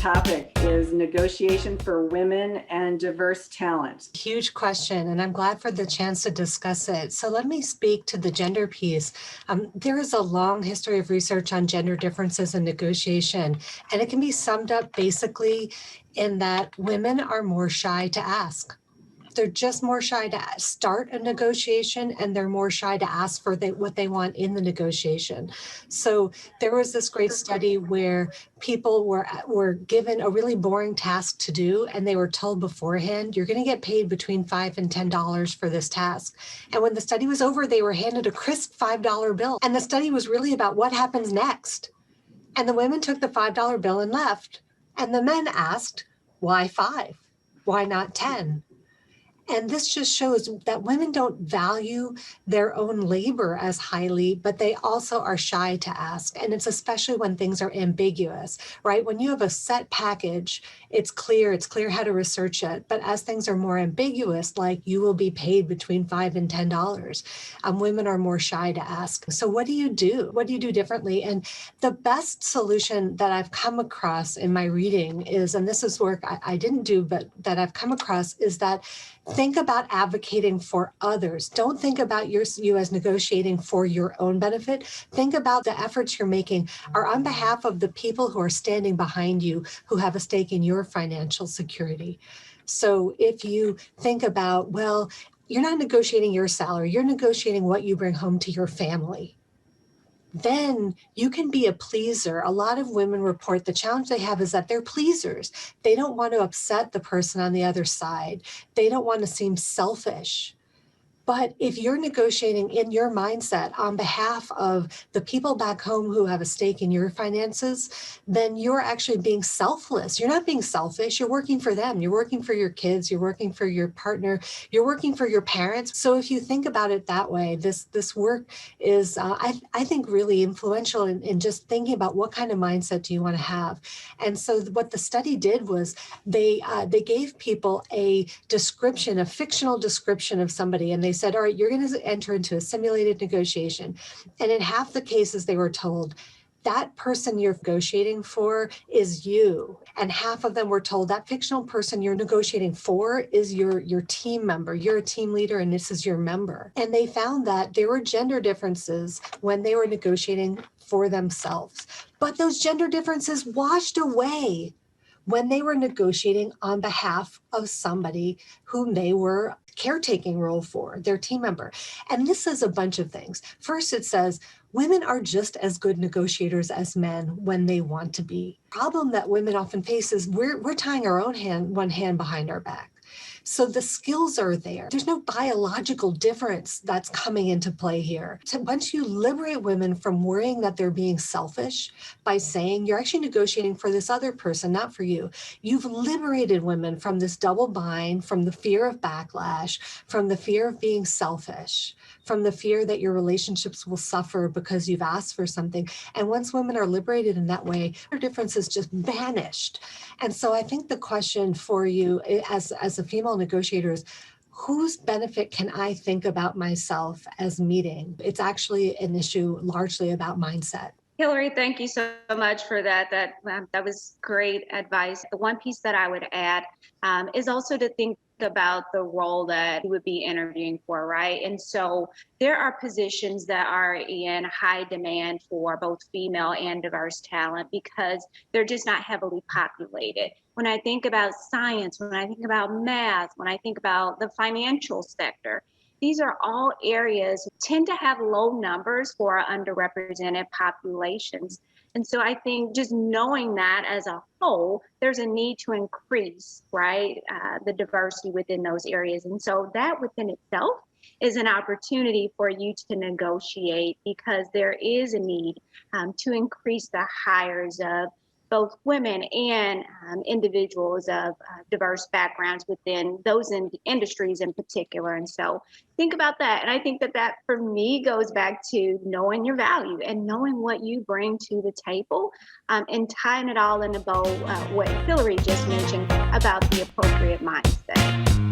topic is negotiation for women and diverse talent. Huge question, and I'm glad for the chance to discuss it. So let me speak to the gender piece. There is a long history of research on gender differences in negotiation, and it can be summed up basically in that women are more shy to ask. They're just more shy to start a negotiation, and they're more shy to ask for what they want in the negotiation. So there was this great study where people were given a really boring task to do, and they were told beforehand, you're going to get paid between $5 and $10 for this task. And when the study was over, they were handed a crisp $5 bill. And the study was really about what happens next. And the women took the $5 bill and left. And the men asked, why 5? Why not 10? And this just shows that women don't value their own labor as highly, but they also are shy to ask. And it's especially when things are ambiguous, right? When you have a set package, it's clear how to research it. But as things are more ambiguous, like you will be paid between $5 and $10, women are more shy to ask. So what do you do? What do you do differently? And the best solution that I've come across in my reading is, and this is work I didn't do, but that I've come across, is that think about advocating for others. Don't think about you as negotiating for your own benefit. Think about the efforts you're making are on behalf of the people who are standing behind you, who have a stake in your financial security. So if you think about, well, you're not negotiating your salary, you're negotiating what you bring home to your family. Then you can be a pleaser. A lot of women report the challenge they have is that they're pleasers. They don't want to upset the person on the other side. They don't want to seem selfish. But if you're negotiating in your mindset on behalf of the people back home who have a stake in your finances, then you're actually being selfless. You're not being selfish. You're working for them. You're working for your kids. You're working for your partner. You're working for your parents. So if you think about it that way, this work is, I think, really influential in just thinking about what kind of mindset do you want to have. And so what the study did was they gave people a description, a fictional description of somebody, and they said, all right, you're going to enter into a simulated negotiation. And in half the cases, they were told, that person you're negotiating for is you. And half of them were told that fictional person you're negotiating for is your team member. You're a team leader and this is your member. And they found that there were gender differences when they were negotiating for themselves. But those gender differences washed away when they were negotiating on behalf of somebody whom they were caretaking role for, their team member. And this says a bunch of things. First, it says women are just as good negotiators as men when they want to be. The problem that women often face is we're tying our own one hand behind our back. So the skills are there. There's no biological difference that's coming into play here. So once you liberate women from worrying that they're being selfish by saying you're actually negotiating for this other person, not for you, you've liberated women from this double bind, from the fear of backlash, from the fear of being selfish, from the fear that your relationships will suffer because you've asked for something. And once women are liberated in that way, their differences just vanished. And so I think the question for you as a female negotiator is, whose benefit can I think about myself as meeting? It's actually an issue largely about mindset. Hillary, thank you so much for that. That was great advice. The one piece that I would add is also to think about the role that you would be interviewing for, right? And so there are positions that are in high demand for both female and diverse talent because they're just not heavily populated. When I think about science, when I think about math, when I think about the financial sector, these are all areas that tend to have low numbers for underrepresented populations. And so I think just knowing that as a whole, there's a need to increase, right, the diversity within those areas. And so that within itself is an opportunity for you to negotiate because there is a need to increase the hires of both women and individuals of diverse backgrounds within those industries in particular. And so think about that. And I think that for me goes back to knowing your value and knowing what you bring to the table and tying it all in a bow, what Hillary just mentioned about the appropriate mindset.